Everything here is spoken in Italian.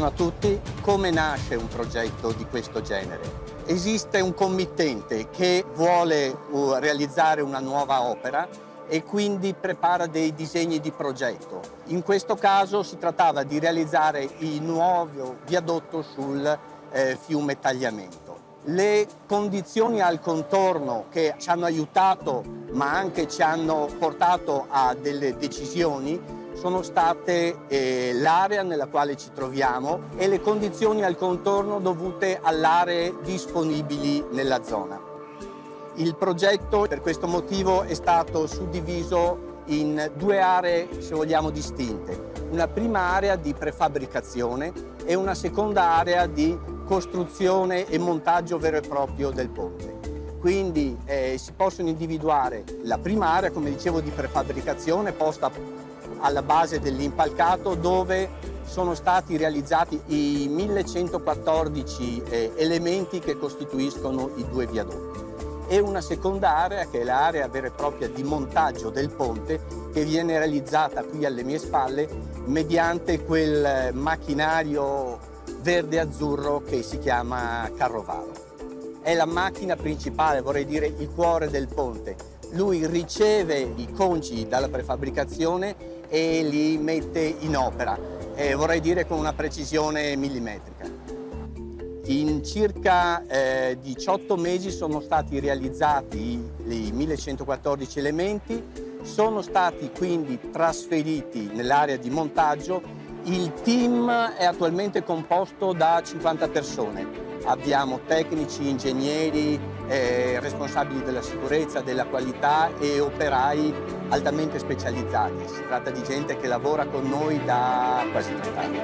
Buongiorno a tutti. Come nasce un progetto di questo genere? Esiste un committente che vuole realizzare una nuova opera e quindi prepara dei disegni di progetto. In questo caso si trattava di realizzare il nuovo viadotto sul fiume Tagliamento. Le condizioni al contorno che ci hanno aiutato ma anche ci hanno portato a delle decisioni sono state l'area nella quale ci troviamo e le condizioni al contorno dovute alle aree disponibili nella zona. Il progetto per questo motivo è stato suddiviso in due aree, se vogliamo, distinte. Una prima area di prefabbricazione e una seconda area di costruzione e montaggio vero e proprio del ponte. Quindi si possono individuare la prima area, come dicevo, di prefabbricazione posta alla base dell'impalcato, dove sono stati realizzati i 1114 elementi che costituiscono i due viadotti. E una seconda area che è l'area vera e propria di montaggio del ponte, che viene realizzata qui alle mie spalle mediante quel macchinario verde-azzurro che si chiama carrovaro. È la macchina principale, vorrei dire il cuore del ponte. Lui riceve i conci dalla prefabbricazione e li mette in opera, vorrei dire con una precisione millimetrica. In circa 18 mesi sono stati realizzati i 1114 elementi, sono stati quindi trasferiti nell'area di montaggio. Il team è attualmente composto da 50 persone. Abbiamo tecnici, ingegneri, responsabili della sicurezza, della qualità e operai altamente specializzati. Si tratta di gente che lavora con noi da quasi 30 anni.